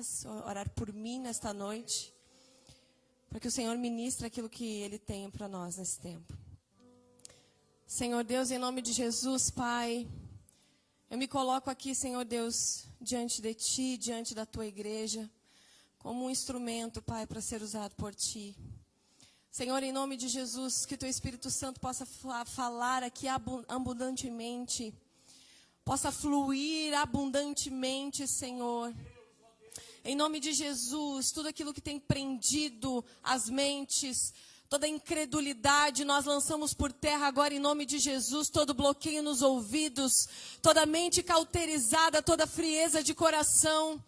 nós, orar por mim nesta noite, para que o Senhor ministre aquilo que Ele tem para nós nesse tempo. Senhor Deus, em nome de Jesus, Pai, eu me coloco aqui, Senhor Deus, diante de Ti, diante da Tua igreja, como um instrumento, Pai, para ser usado por Ti. Senhor, em nome de Jesus, que Teu Espírito Santo possa falar aqui abundantemente, possa fluir abundantemente, Senhor. Em nome de Jesus, tudo aquilo que tem prendido as mentes, toda incredulidade, nós lançamos por terra agora em nome de Jesus, todo bloqueio nos ouvidos, toda mente cauterizada, toda frieza de coração.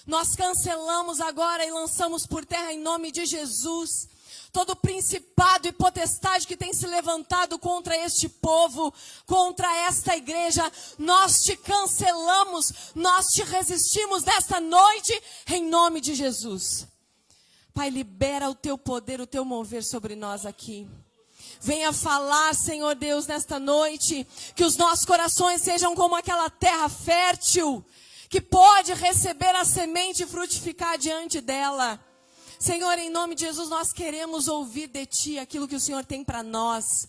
Nós cancelamos agora e lançamos por terra em nome de Jesus. Todo principado e potestade que tem se levantado contra este povo, contra esta igreja, nós te cancelamos, nós te resistimos nesta noite, em nome de Jesus. Pai, libera o teu poder, o teu mover sobre nós aqui. Venha falar, Senhor Deus, nesta noite, que os nossos corações sejam como aquela terra fértil, que pode receber a semente e frutificar diante dela. Senhor, em nome de Jesus, nós queremos ouvir de Ti aquilo que o Senhor tem para nós.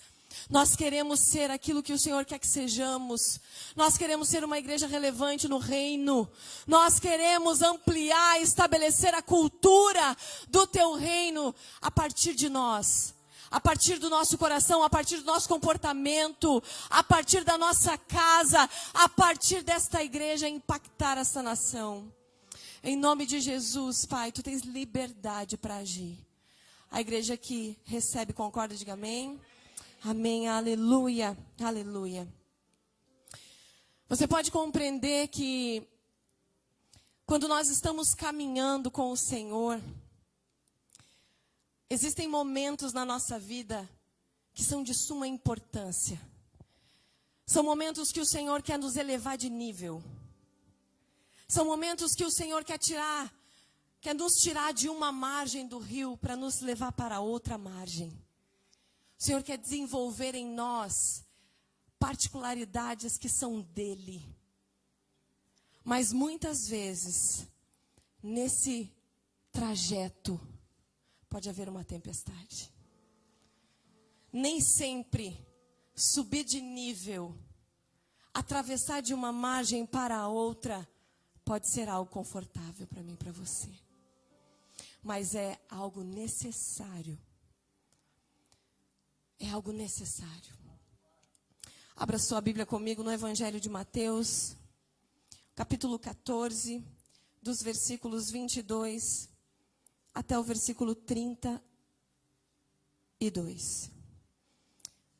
Nós queremos ser aquilo que o Senhor quer que sejamos. Nós queremos ser uma igreja relevante no reino. Nós queremos ampliar e estabelecer a cultura do Teu reino a partir de nós. A partir do nosso coração, a partir do nosso comportamento, a partir da nossa casa, a partir desta igreja impactar essa nação. Em nome de Jesus, Pai, Tu tens liberdade para agir. A igreja que recebe, concorda, diga amém. Amém, aleluia, aleluia. Você pode compreender que quando nós estamos caminhando com o Senhor, existem momentos na nossa vida que são de suma importância. São momentos que o Senhor quer nos elevar de nível. São momentos que o Senhor quer nos tirar de uma margem do rio para nos levar para outra margem. O Senhor quer desenvolver em nós particularidades que são dele. Mas muitas vezes, nesse trajeto, pode haver uma tempestade. Nem sempre subir de nível, atravessar de uma margem para a outra, pode ser algo confortável para mim e para você. Mas é algo necessário. É algo necessário. Abra sua Bíblia comigo no Evangelho de Mateus, capítulo 14, dos versículos 22 até o versículo 32.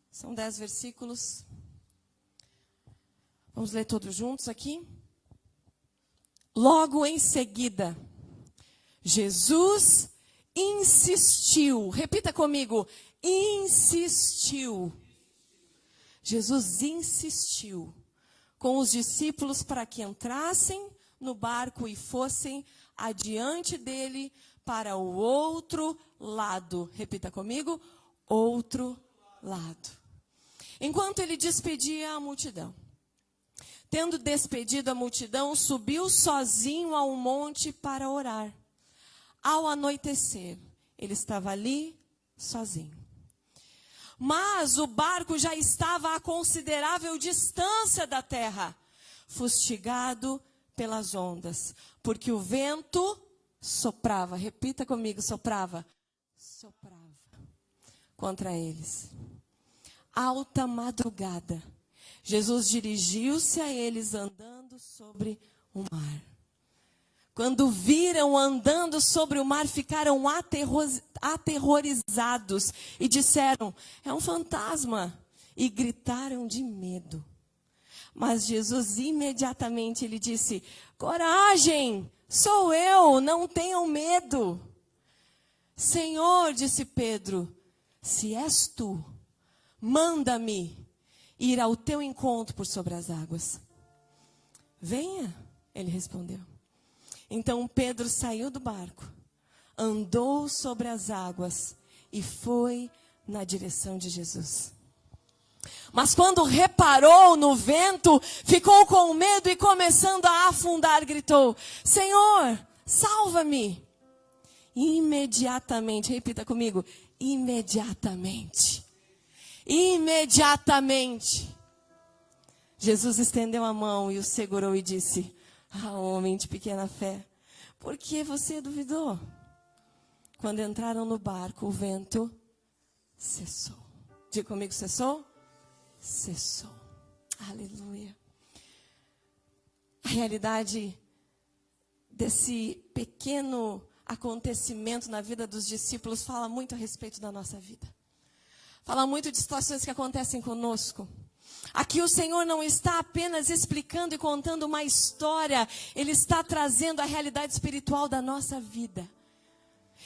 São 10 versículos. Vamos ler todos juntos aqui? Logo em seguida, Jesus insistiu. Repita comigo. Insistiu. Jesus insistiu com os discípulos para que entrassem no barco e fossem adiante dele para o outro lado. Repita comigo. Outro lado. Enquanto ele despedia a multidão. Tendo despedido a multidão, subiu sozinho ao monte para orar. Ao anoitecer, ele estava ali sozinho. Mas o barco já estava a considerável distância da terra, fustigado pelas ondas, porque o vento soprava. Repita comigo, soprava. Soprava contra eles. Alta madrugada. Jesus dirigiu-se a eles andando sobre o mar. Quando viram andando sobre o mar, ficaram aterrorizados e disseram, é um fantasma, e gritaram de medo. Mas Jesus imediatamente lhe disse, coragem, sou eu, não tenham medo. Senhor, disse Pedro, se és tu, manda-me ir ao teu encontro por sobre as águas. Venha, ele respondeu. Então Pedro saiu do barco, andou sobre as águas e foi na direção de Jesus. Mas quando reparou no vento, ficou com medo e começando a afundar, gritou, Senhor, salva-me. Imediatamente, repita comigo, imediatamente. Imediatamente. Jesus estendeu a mão e o segurou e disse: homem de pequena fé, por que você duvidou? Quando entraram no barco, o vento cessou. Diga comigo, cessou? Cessou. Aleluia. A realidade desse pequeno acontecimento na vida dos discípulos fala muito a respeito da nossa vida. Fala muito de situações que acontecem conosco. Aqui o Senhor não está apenas explicando e contando uma história. Ele está trazendo a realidade espiritual da nossa vida.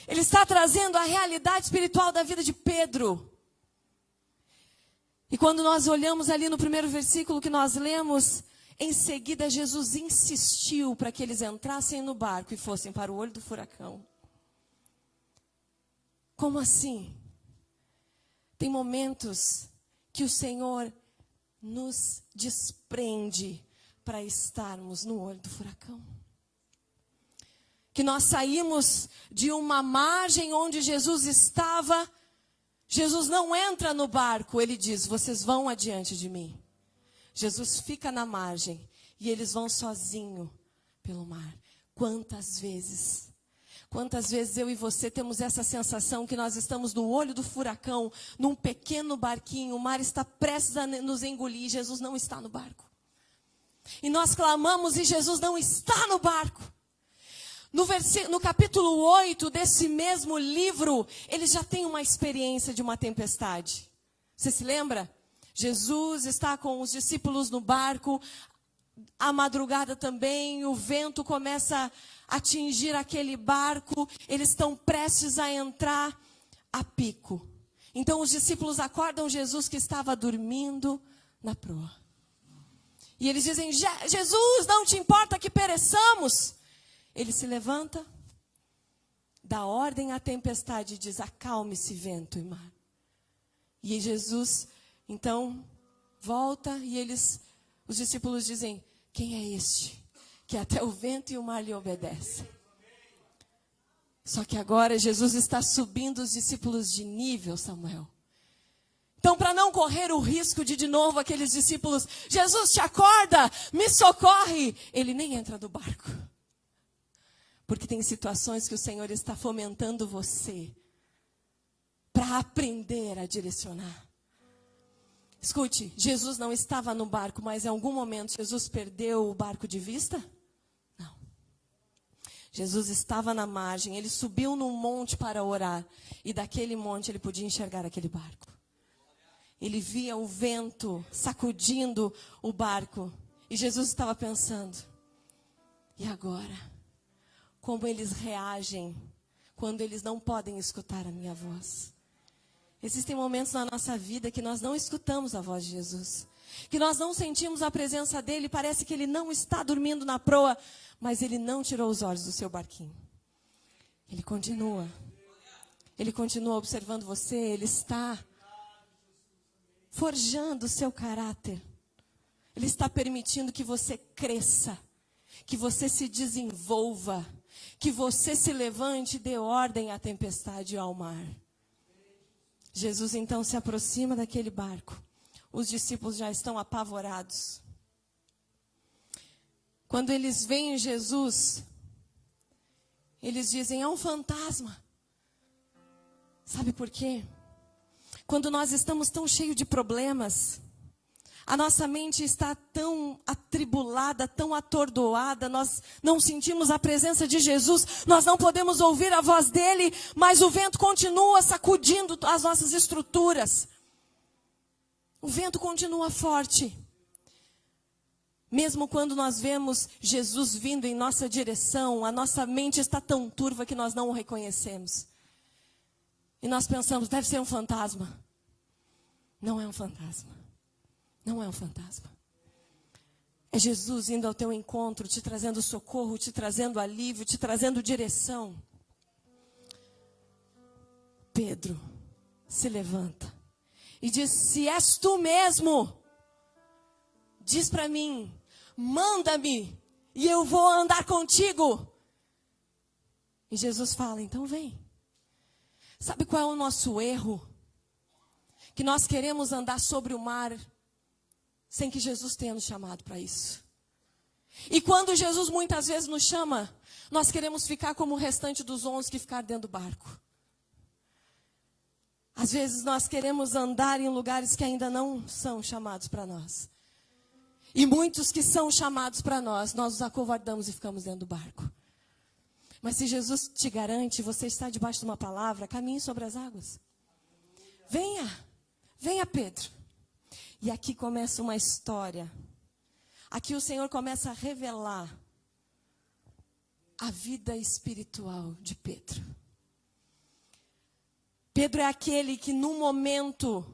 Ele está trazendo a realidade espiritual da vida de Pedro. E quando nós olhamos ali no primeiro versículo que nós lemos, em seguida Jesus insistiu para que eles entrassem no barco e fossem para o olho do furacão. Como assim? Tem momentos que o Senhor nos desprende para estarmos no olho do furacão. Que nós saímos de uma margem onde Jesus estava. Jesus não entra no barco, ele diz: vocês vão adiante de mim. Jesus fica na margem e eles vão sozinho pelo mar. Quantas vezes eu e você temos essa sensação que nós estamos no olho do furacão, num pequeno barquinho, o mar está prestes a nos engolir e Jesus não está no barco. E nós clamamos e Jesus não está no barco. No capítulo 8 desse mesmo livro, eles já têm uma experiência de uma tempestade. Você se lembra? Jesus está com os discípulos no barco, à madrugada também, o vento começa a atingir aquele barco, eles estão prestes a entrar a pico. Então os discípulos acordam Jesus que estava dormindo na proa. E eles dizem: Jesus, não te importa que pereçamos? Ele se levanta, dá ordem à tempestade e diz: acalme-se vento e mar. E Jesus, então, volta e os discípulos dizem: quem é este que até o vento e o mar lhe obedecem? Só que agora Jesus está subindo os discípulos de nível, Samuel. Então, para não correr o risco de novo aqueles discípulos: Jesus, te acorda, me socorre, ele nem entra no barco. Porque tem situações que o Senhor está fomentando você para aprender a direcionar. Escute, Jesus não estava no barco, mas em algum momento Jesus perdeu o barco de vista? Não. Jesus estava na margem, ele subiu num monte para orar. E daquele monte ele podia enxergar aquele barco. Ele via o vento sacudindo o barco. E Jesus estava pensando: e agora? Como eles reagem quando eles não podem escutar a minha voz? Existem momentos na nossa vida que nós não escutamos a voz de Jesus, que nós não sentimos a presença dele, parece que ele não está dormindo na proa, mas ele não tirou os olhos do seu barquinho. Ele continua observando você, ele está forjando o seu caráter. Ele está permitindo que você cresça, que você se desenvolva, que você se levante e dê ordem à tempestade e ao mar. Jesus então se aproxima daquele barco. Os discípulos já estão apavorados. Quando eles veem Jesus, eles dizem: é um fantasma. Sabe por quê? Quando nós estamos tão cheios de problemas, a nossa mente está tão atribulada, tão atordoada, nós não sentimos a presença de Jesus, nós não podemos ouvir a voz dele, mas o vento continua sacudindo as nossas estruturas. O vento continua forte. Mesmo quando nós vemos Jesus vindo em nossa direção, a nossa mente está tão turva que nós não o reconhecemos. E nós pensamos: deve ser um fantasma. Não é um fantasma. Não é um fantasma. É Jesus indo ao teu encontro, te trazendo socorro, te trazendo alívio, te trazendo direção. Pedro se levanta e diz: se és tu mesmo, diz para mim, manda-me e eu vou andar contigo. E Jesus fala, então vem. Sabe qual é o nosso erro? Que nós queremos andar sobre o mar sem que Jesus tenha nos chamado para isso. E quando Jesus muitas vezes nos chama, nós queremos ficar como o restante dos 11 que ficaram dentro do barco. Às vezes nós queremos andar em lugares que ainda não são chamados para nós. E muitos que são chamados para nós os acovardamos e ficamos dentro do barco. Mas se Jesus te garante, você está debaixo de uma palavra, caminhe sobre as águas. Venha Pedro. E aqui começa uma história. Aqui o Senhor começa a revelar a vida espiritual de Pedro. Pedro é aquele que num momento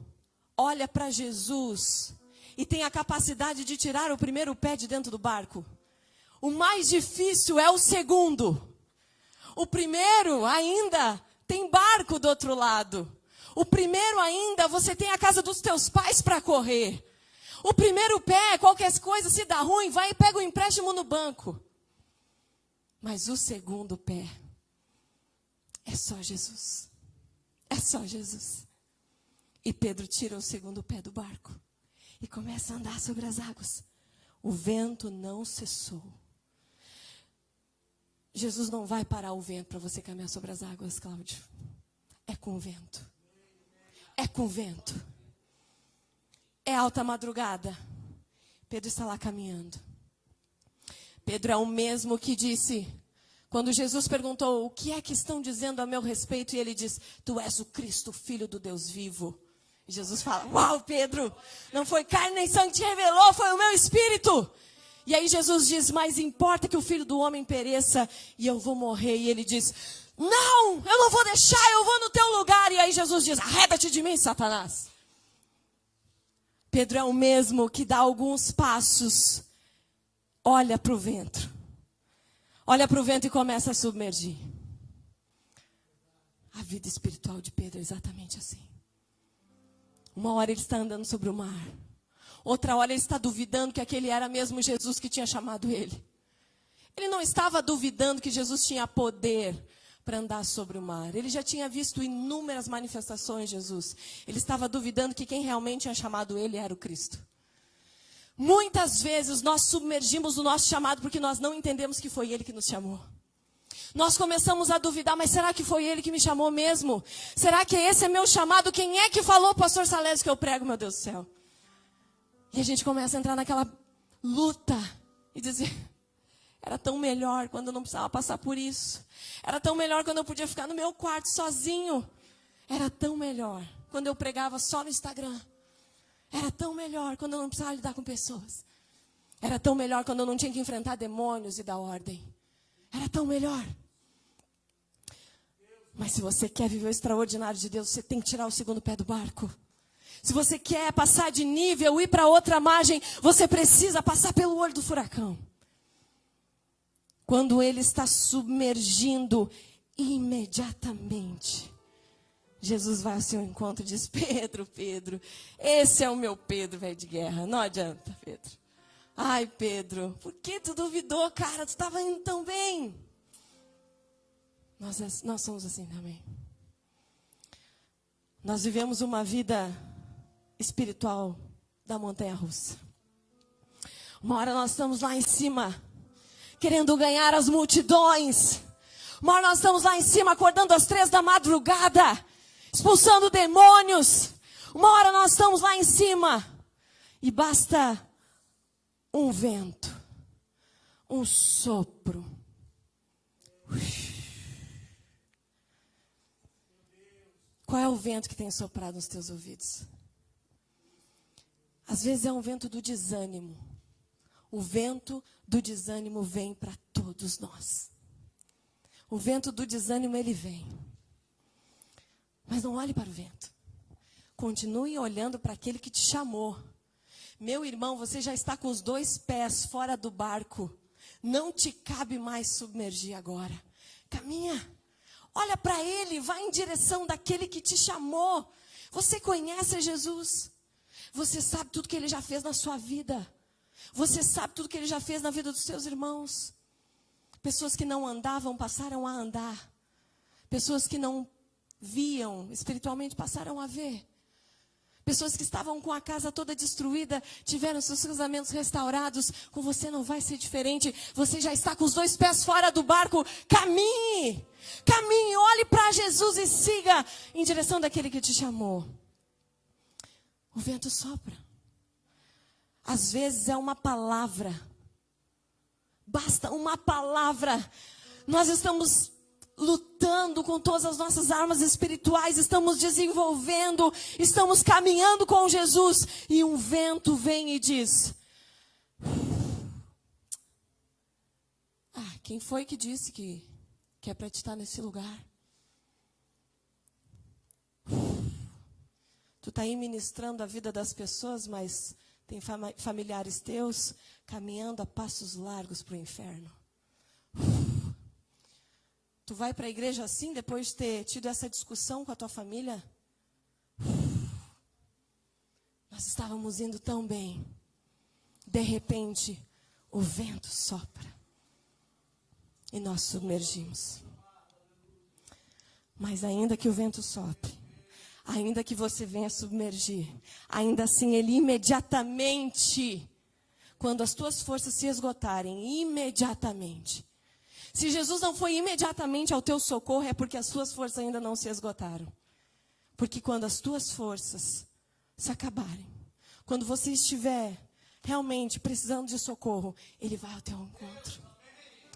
olha para Jesus e tem a capacidade de tirar o primeiro pé de dentro do barco. O mais difícil é o segundo. O primeiro ainda tem barco do outro lado. O primeiro ainda você tem a casa dos teus pais para correr. O primeiro pé, qualquer coisa, se dá ruim, vai e pega o empréstimo no banco. Mas o segundo pé é só Jesus. É só Jesus. E Pedro tira o segundo pé do barco e começa a andar sobre as águas. O vento não cessou. Jesus não vai parar o vento para você caminhar sobre as águas, Cláudio. É com o vento. É com o vento. É alta madrugada. Pedro está lá caminhando. Pedro é o mesmo que disse, quando Jesus perguntou, o que é que estão dizendo a meu respeito? E ele diz, tu és o Cristo, filho do Deus vivo. E Jesus fala, uau, Pedro, não foi carne nem sangue que te revelou, foi o meu Espírito. E aí Jesus diz, mas importa que o Filho do Homem pereça e eu vou morrer. E ele diz, não, eu não vou deixar, eu vou no teu lugar. E aí Jesus diz, arreda-te de mim, Satanás. Pedro é o mesmo que dá alguns passos, olha para o vento. Olha para o vento e começa a submergir. A vida espiritual de Pedro é exatamente assim. Uma hora ele está andando sobre o mar. Outra hora ele está duvidando que aquele era mesmo Jesus que tinha chamado ele. Ele não estava duvidando que Jesus tinha poder para andar sobre o mar. Ele já tinha visto inúmeras manifestações de Jesus. Ele estava duvidando que quem realmente tinha chamado ele era o Cristo. Muitas vezes nós submergimos o nosso chamado porque nós não entendemos que foi ele que nos chamou. Nós começamos a duvidar, mas será que foi ele que me chamou mesmo? Será que esse é meu chamado? Quem é que falou, pastor Salésio, que eu prego, meu Deus do céu? E a gente começa a entrar naquela luta e dizer, era tão melhor quando eu não precisava passar por isso. Era tão melhor quando eu podia ficar no meu quarto sozinho. Era tão melhor quando eu pregava só no Instagram. Era tão melhor quando eu não precisava lidar com pessoas. Era tão melhor quando eu não tinha que enfrentar demônios e dar ordem. Era tão melhor. Mas se você quer viver o extraordinário de Deus, você tem que tirar o segundo pé do barco. Se você quer passar de nível, ir para outra margem, você precisa passar pelo olho do furacão. Quando ele está submergindo, imediatamente, Jesus vai ao seu encontro e diz, Pedro, esse é o meu Pedro, velho de guerra. Não adianta, Pedro. Ai, Pedro, por que tu duvidou, cara? Tu estava indo tão bem. Nós somos assim também. Nós vivemos uma vida espiritual da montanha-russa. Uma hora nós estamos lá em cima, querendo ganhar as multidões. Uma hora nós estamos lá em cima, acordando às 3 da madrugada, expulsando demônios. Uma hora nós estamos lá em cima, e basta um vento, um sopro. Qual é o vento que tem soprado nos teus ouvidos? Às vezes é um vento do desânimo. O vento do desânimo vem para todos nós. O vento do desânimo, ele vem. Mas não olhe para o vento. Continue olhando para aquele que te chamou. Meu irmão, você já está com os 2 pés fora do barco. Não te cabe mais submergir agora. Caminha. Olha para ele, vai em direção daquele que te chamou. Você conhece Jesus. Você sabe tudo que ele já fez na sua vida. Você sabe tudo que ele já fez na vida dos seus irmãos. Pessoas que não andavam passaram a andar. Pessoas que não viam espiritualmente passaram a ver. Pessoas que estavam com a casa toda destruída, tiveram seus casamentos restaurados. Com você não vai ser diferente. Você já está com os 2 pés fora do barco. Caminhe! Caminhe, olhe para Jesus e siga em direção daquele que te chamou. O vento sopra. Às vezes é uma palavra. Basta uma palavra. Nós estamos lutando com todas as nossas armas espirituais, estamos desenvolvendo, estamos caminhando com Jesus, e um vento vem e diz: quem foi que disse que é para te estar nesse lugar? Tu está aí ministrando a vida das pessoas, mas tem familiares teus caminhando a passos largos para o inferno. Tu vai para a igreja assim, depois de ter tido essa discussão com a tua família? Nós estávamos indo tão bem. De repente, o vento sopra. E nós submergimos. Mas ainda que o vento sopre, ainda que você venha submergir, ainda assim ele imediatamente, quando as tuas forças se esgotarem, imediatamente. Se Jesus não foi imediatamente ao teu socorro, é porque as tuas forças ainda não se esgotaram. Porque quando as tuas forças se acabarem, quando você estiver realmente precisando de socorro, Ele vai ao teu encontro.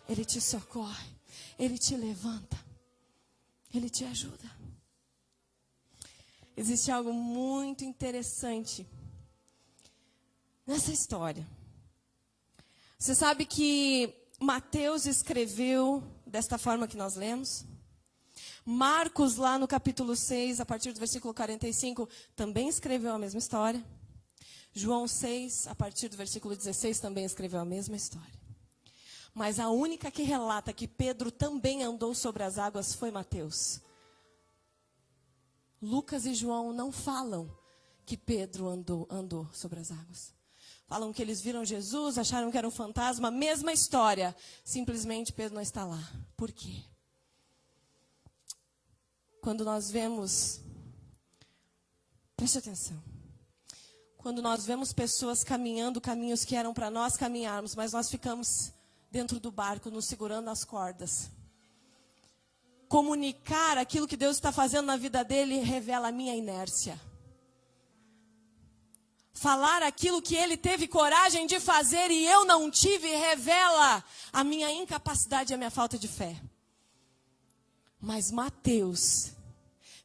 Ele te socorre, Ele te levanta, Ele te ajuda. Existe algo muito interessante nessa história. Você sabe que Mateus escreveu desta forma que nós lemos. Marcos, lá no capítulo 6, a partir do versículo 45, também escreveu a mesma história. João 6, a partir do versículo 16, também escreveu a mesma história. Mas a única que relata que Pedro também andou sobre as águas foi Mateus. Lucas e João não falam que Pedro andou sobre as águas. Falam que eles viram Jesus, acharam que era um fantasma, mesma história. Simplesmente Pedro não está lá. Por quê? Quando nós vemos, preste atenção. Quando nós vemos pessoas caminhando caminhos que eram para nós caminharmos, mas nós ficamos dentro do barco, nos segurando as cordas. Comunicar aquilo que Deus está fazendo na vida dele revela a minha inércia. Falar aquilo que ele teve coragem de fazer e eu não tive, revela a minha incapacidade e a minha falta de fé. Mas Mateus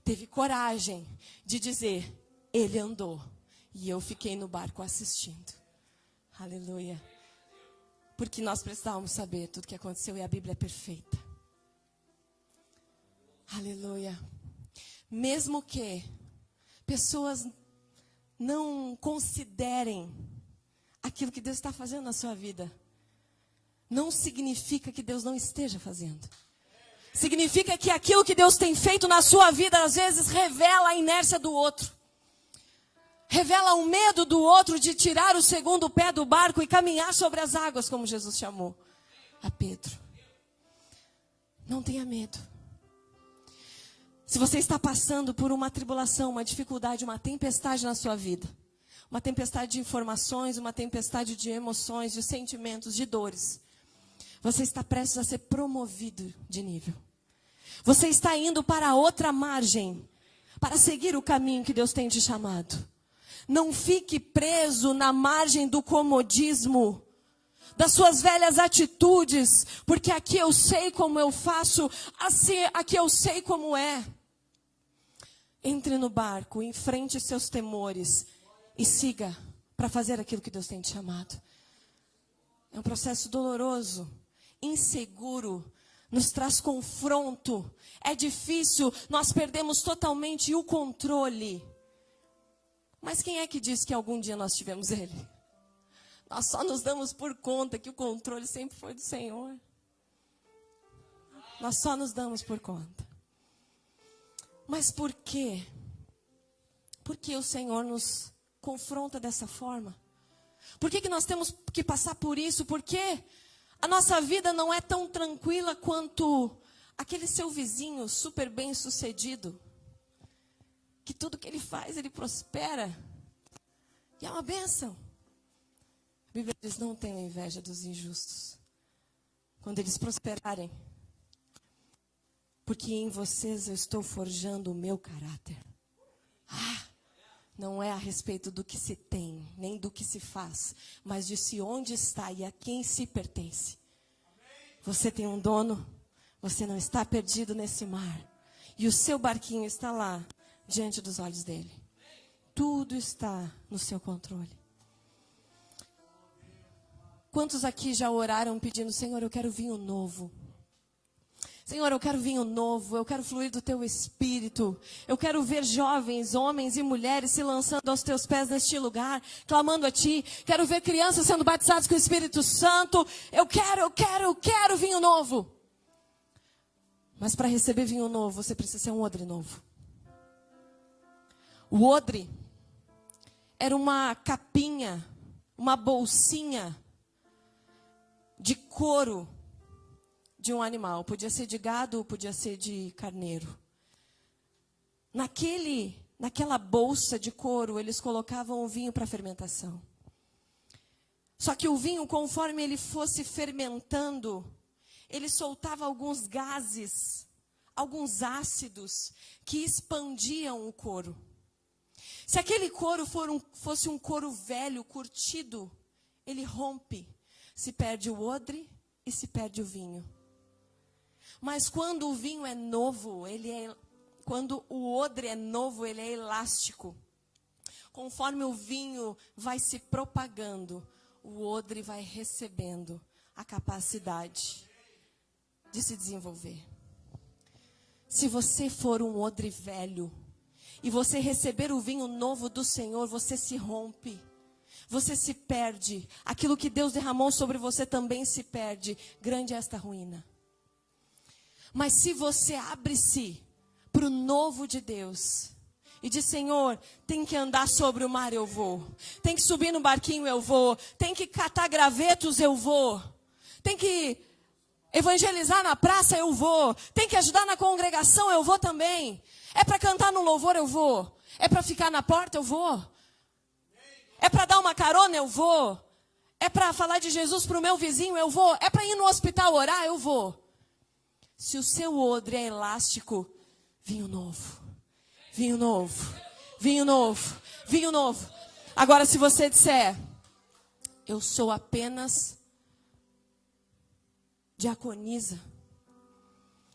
teve coragem de dizer: ele andou e eu fiquei no barco assistindo. Aleluia. Porque nós precisávamos saber tudo o que aconteceu e a Bíblia é perfeita. Aleluia. Mesmo que pessoas não considerem aquilo que Deus está fazendo na sua vida, não significa que Deus não esteja fazendo. Significa que aquilo que Deus tem feito na sua vida, às vezes, revela a inércia do outro. Revela o medo do outro de tirar o segundo pé do barco e caminhar sobre as águas, como Jesus chamou a Pedro. Não tenha medo. Se você está passando por uma tribulação, uma dificuldade, uma tempestade na sua vida, uma tempestade de informações, uma tempestade de emoções, de sentimentos, de dores, você está prestes a ser promovido de nível. Você está indo para outra margem, para seguir o caminho que Deus tem te chamado. Não fique preso na margem do comodismo, das suas velhas atitudes, porque aqui eu sei como eu faço, assim, aqui eu sei como é. Entre no barco, enfrente seus temores e siga para fazer aquilo que Deus tem te chamado. É um processo doloroso, inseguro, nos traz confronto, é difícil, nós perdemos totalmente o controle. Mas quem é que disse que algum dia nós tivemos ele? Nós só nos damos por conta que o controle sempre foi do Senhor. Nós só nos damos por conta. Mas por quê? Por que o Senhor nos confronta dessa forma? Por que nós temos que passar por isso? Porque A nossa vida não é tão tranquila quanto aquele seu vizinho super bem sucedido, que tudo que ele faz, ele prospera. E é uma bênção. A Bíblia diz, não tenham inveja dos injustos, quando eles prosperarem. Porque em vocês eu estou forjando o meu caráter. Não é a respeito do que se tem, nem do que se faz, mas de se onde está e a quem se pertence. Você tem um dono, você não está perdido nesse mar. E o seu barquinho está lá, diante dos olhos dele. Tudo está no seu controle. Quantos aqui já oraram pedindo, Senhor, eu quero vinho novo. Senhor, eu quero vinho novo, eu quero fluir do teu espírito. Eu quero ver jovens, homens e mulheres se lançando aos teus pés neste lugar, clamando a ti. Quero ver crianças sendo batizadas com o Espírito Santo. Eu quero vinho novo. Mas para receber vinho novo, você precisa ser um odre novo. O odre era uma capinha, uma bolsinha de couro de um animal. Podia ser de gado, podia ser de carneiro. Naquela bolsa de couro, eles colocavam o vinho para fermentação. Só que o vinho, conforme ele fosse fermentando, ele soltava alguns gases, alguns ácidos que expandiam o couro. Se aquele couro fosse um couro velho, curtido, ele rompe. Se perde o odre e se perde o vinho. Mas quando o vinho é novo, quando o odre é novo, ele é elástico. Conforme o vinho vai se propagando, o odre vai recebendo a capacidade de se desenvolver. Se você for um odre velho e você receber o vinho novo do Senhor, você se rompe. Você se perde. Aquilo que Deus derramou sobre você também se perde. Grande é esta ruína. Mas se você abre-se para o novo de Deus e diz, Senhor, tem que andar sobre o mar, eu vou. Tem que subir no barquinho, eu vou. Tem que catar gravetos, eu vou. Tem que evangelizar na praça, eu vou. Tem que ajudar na congregação, eu vou também. É para cantar no louvor, eu vou. É para ficar na porta, eu vou. É para dar uma carona, eu vou. É para falar de Jesus para o meu vizinho, eu vou. É para ir no hospital orar, eu vou. Se o seu odre é elástico, vinho novo, vinho novo, vinho novo, vinho novo. Agora, se você disser, eu sou apenas diaconisa,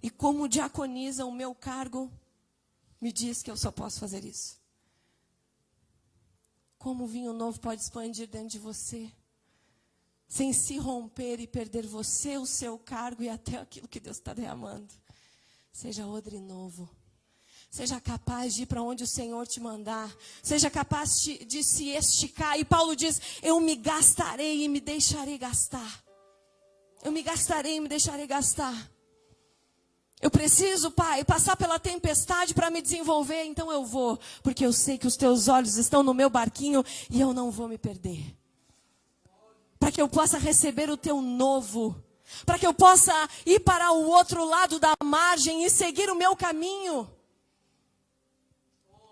e como diaconisa, o meu cargo me diz que eu só posso fazer isso. Como o vinho novo pode expandir dentro de você, sem se romper e perder você, o seu cargo e até aquilo que Deus está derramando. Seja odre novo. Seja capaz de ir para onde o Senhor te mandar. Seja capaz de se esticar. E Paulo diz, eu me gastarei e me deixarei gastar. Eu me gastarei e me deixarei gastar. Eu preciso, Pai, passar pela tempestade para me desenvolver, então eu vou. Porque eu sei que os teus olhos estão no meu barquinho e eu não vou me perder. Para que eu possa receber o teu novo. Para que eu possa ir para o outro lado da margem e seguir o meu caminho.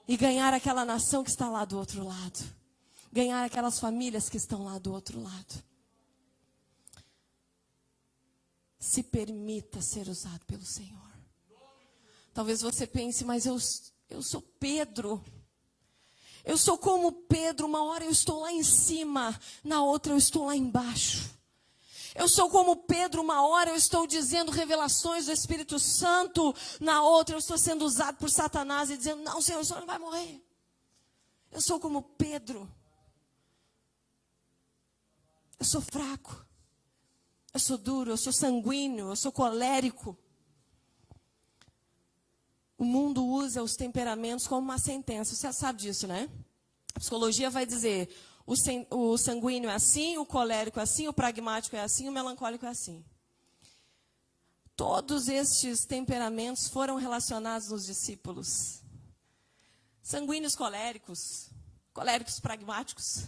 E ganhar aquela nação que está lá do outro lado. Ganhar aquelas famílias que estão lá do outro lado. Se permita ser usado pelo Senhor. Talvez você pense, mas eu sou Pedro. Eu sou como Pedro, uma hora eu estou lá em cima, na outra eu estou lá embaixo. Eu sou como Pedro, uma hora eu estou dizendo revelações do Espírito Santo, na outra eu estou sendo usado por Satanás e dizendo, não, Senhor, o Senhor não vai morrer. Eu sou como Pedro. Eu sou fraco. Eu sou duro, eu sou sanguíneo, eu sou colérico. O mundo usa os temperamentos como uma sentença. Você sabe disso, né? A psicologia vai dizer, o sanguíneo é assim, o colérico é assim, o pragmático é assim, o melancólico é assim. Todos estes temperamentos foram relacionados nos discípulos. Sanguíneos coléricos, coléricos pragmáticos,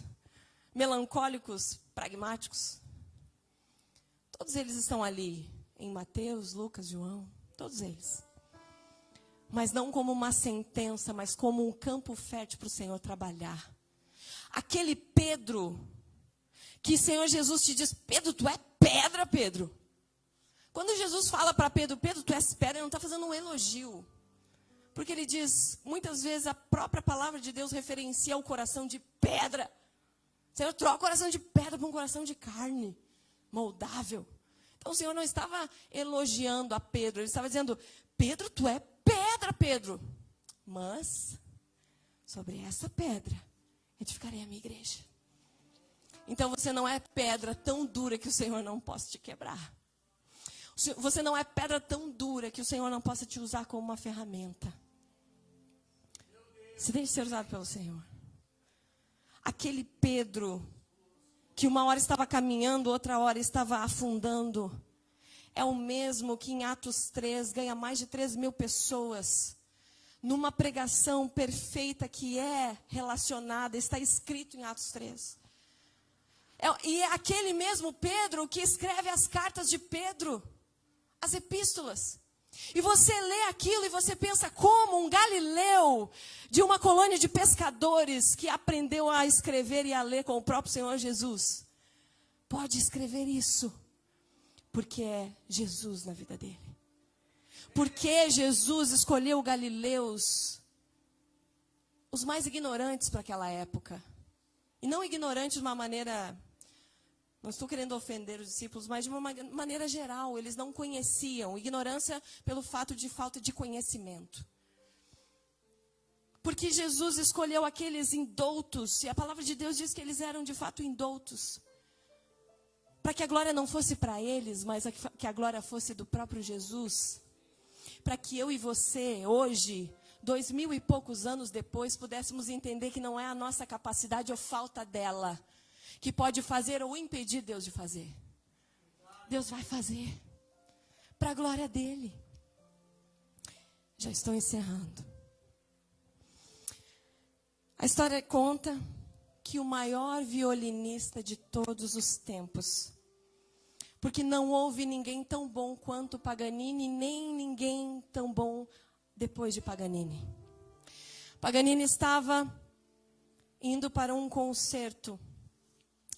melancólicos pragmáticos. Todos eles estão ali, em Mateus, Lucas, João, todos eles. Mas não como uma sentença, mas como um campo fértil para o Senhor trabalhar. Aquele Pedro, que o Senhor Jesus te diz, Pedro, tu é pedra, Pedro. Quando Jesus fala para Pedro, Pedro, tu és pedra, ele não está fazendo um elogio. Porque ele diz, muitas vezes a própria palavra de Deus referencia o coração de pedra. O Senhor troca o coração de pedra por um coração de carne, moldável. Então o Senhor não estava elogiando a Pedro, ele estava dizendo, Pedro, tu é pedra, Pedro. Mas, sobre essa pedra, edificarei a minha igreja. Então você não é pedra tão dura que o Senhor não possa te quebrar. Você não é pedra tão dura que o Senhor não possa te usar como uma ferramenta. Você deixa ser usado pelo Senhor. Aquele Pedro, que uma hora estava caminhando, outra hora estava afundando, é o mesmo que em Atos 3 ganha mais de 3.000 pessoas, numa pregação perfeita que é relacionada, está escrito em Atos 3. E é aquele mesmo Pedro que escreve as cartas de Pedro, as epístolas. E você lê aquilo e você pensa como um galileu de uma colônia de pescadores que aprendeu a escrever e a ler com o próprio Senhor Jesus pode escrever isso. Porque é Jesus na vida dele. Porque Jesus escolheu galileus, os mais ignorantes para aquela época. E não ignorantes de uma maneira, não estou querendo ofender os discípulos, mas de uma maneira geral, eles não conheciam. Ignorância pelo fato de falta de conhecimento. Porque Jesus escolheu aqueles indoutos, e a palavra de Deus diz que eles eram de fato indoutos. Para que a glória não fosse para eles, mas que a glória fosse do próprio Jesus. Para que eu e você, hoje, 2000 e poucos anos depois, pudéssemos entender que não é a nossa capacidade ou falta dela que pode fazer ou impedir Deus de fazer. Deus vai fazer. Para a glória dele. Já estou encerrando. A história conta que o maior violinista de todos os tempos, porque não houve ninguém tão bom quanto Paganini, nem ninguém tão bom depois de Paganini. Paganini estava indo para um concerto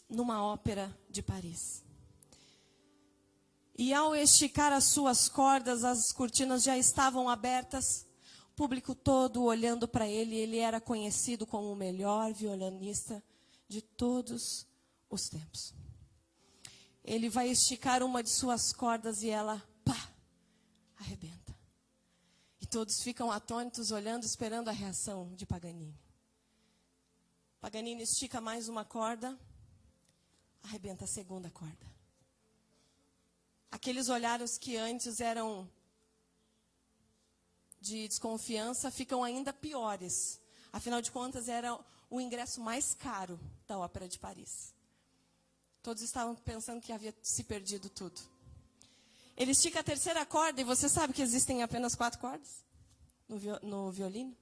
numa ópera de Paris. E ao esticar as suas cordas, as cortinas já estavam abertas, o público todo olhando para ele. Ele era conhecido como o melhor violinista de todos os tempos. Ele vai esticar uma de suas cordas e ela, pá, arrebenta. E todos ficam atônitos, olhando, esperando a reação de Paganini. Paganini estica mais uma corda, arrebenta a segunda corda. Aqueles olhares que antes eram de desconfiança ficam ainda piores. Afinal de contas, era o ingresso mais caro da Ópera de Paris. Todos estavam pensando que havia se perdido tudo. Ele estica a terceira corda, e você sabe que existem apenas 4 cordas no violino?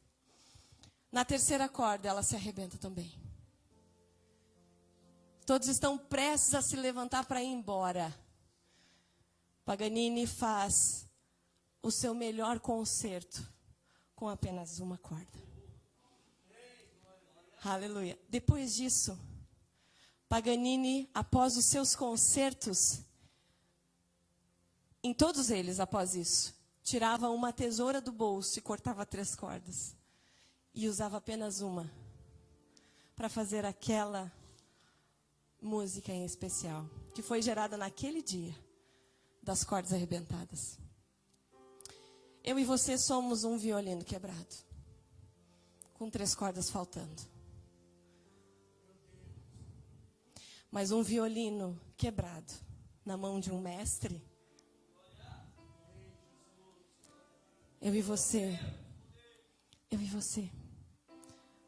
Na terceira corda, ela se arrebenta também. Todos estão prestes a se levantar para ir embora. Paganini faz o seu melhor concerto com apenas uma corda. Aleluia. Depois disso, Paganini, após os seus concertos, em todos eles, após isso, tirava uma tesoura do bolso e cortava 3 cordas. E usava apenas uma para fazer aquela música em especial, que foi gerada naquele dia, das cordas arrebentadas. Eu e você somos um violino quebrado, com 3 cordas faltando. Mas um violino quebrado na mão de um mestre, eu e você,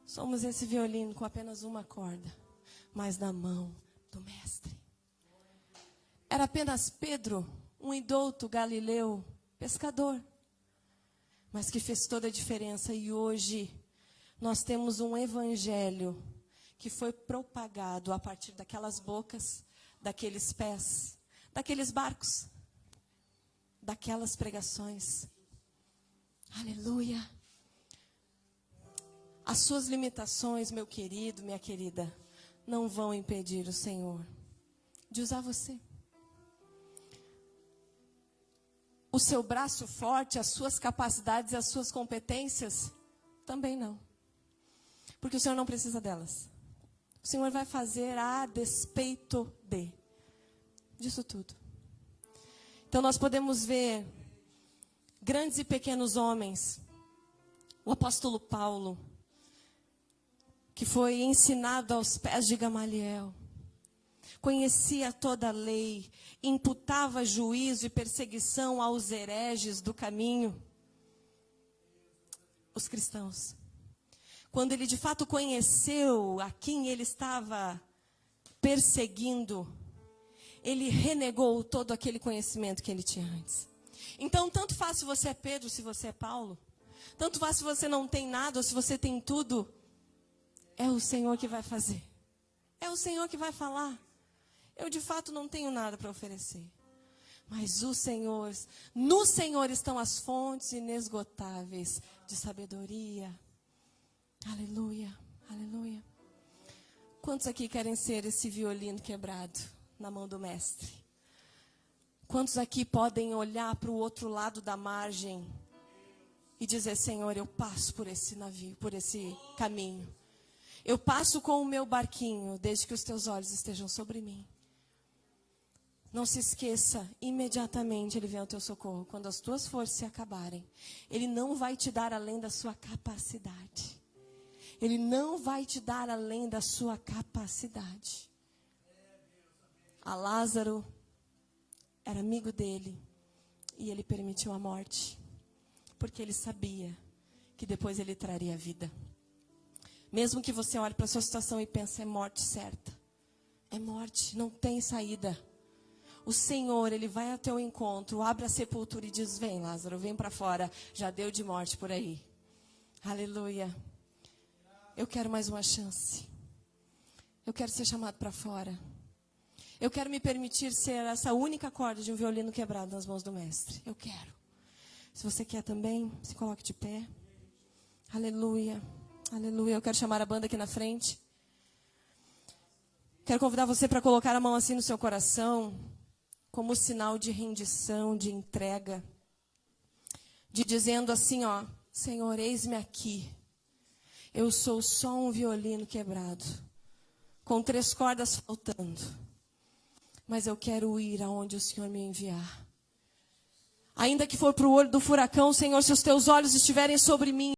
somos esse violino com apenas uma corda, mas na mão do mestre. Era apenas Pedro, um indouto galileu, pescador, mas que fez toda a diferença. E hoje nós temos um evangelho que foi propagado a partir daquelas bocas, daqueles pés, daqueles barcos, daquelas pregações. Aleluia. As suas limitações, meu querido, minha querida, não vão impedir o Senhor de usar você. O seu braço forte, as suas capacidades, as suas competências, também não. Porque o Senhor não precisa delas. O Senhor vai fazer a despeito disso tudo. Então nós podemos ver grandes e pequenos homens. O apóstolo Paulo, que foi ensinado aos pés de Gamaliel, conhecia toda a lei, imputava juízo e perseguição aos hereges do caminho, os cristãos. Quando ele de fato conheceu a quem ele estava perseguindo, ele renegou todo aquele conhecimento que ele tinha antes. Então, tanto faz se você é Pedro, se você é Paulo, tanto faz se você não tem nada ou se você tem tudo, é o Senhor que vai fazer. É o Senhor que vai falar. Eu de fato não tenho nada para oferecer. Mas o Senhor, no Senhor estão as fontes inesgotáveis de sabedoria. Aleluia, aleluia. Quantos aqui querem ser esse violino quebrado na mão do mestre? Quantos aqui podem olhar para o outro lado da margem e dizer: Senhor, eu passo por esse navio, por esse caminho. Eu passo com o meu barquinho, desde que os teus olhos estejam sobre mim. Não se esqueça, imediatamente Ele vem ao teu socorro. Quando as tuas forças se acabarem, Ele não vai te dar além da sua capacidade. Ele não vai te dar além da sua capacidade. A Lázaro era amigo dele e ele permitiu a morte, porque ele sabia que depois ele traria a vida. Mesmo que você olhe para a sua situação e pense: é morte certa. É morte, não tem saída. O Senhor, Ele vai ao teu encontro, abre a sepultura e diz: vem, Lázaro, vem para fora. Já deu de morte por aí. Aleluia. Eu quero mais uma chance. Eu quero ser chamado para fora. Eu quero me permitir ser essa única corda de um violino quebrado nas mãos do mestre. Eu quero. Se você quer também, se coloque de pé. Aleluia. Aleluia. Eu quero chamar a banda aqui na frente. Quero convidar você para colocar a mão assim no seu coração, como sinal de rendição, de entrega, de dizendo assim, ó: Senhor, eis-me aqui. Eu sou só um violino quebrado, com 3 cordas faltando, mas eu quero ir aonde o Senhor me enviar. Ainda que for para o olho do furacão, Senhor, se os teus olhos estiverem sobre mim,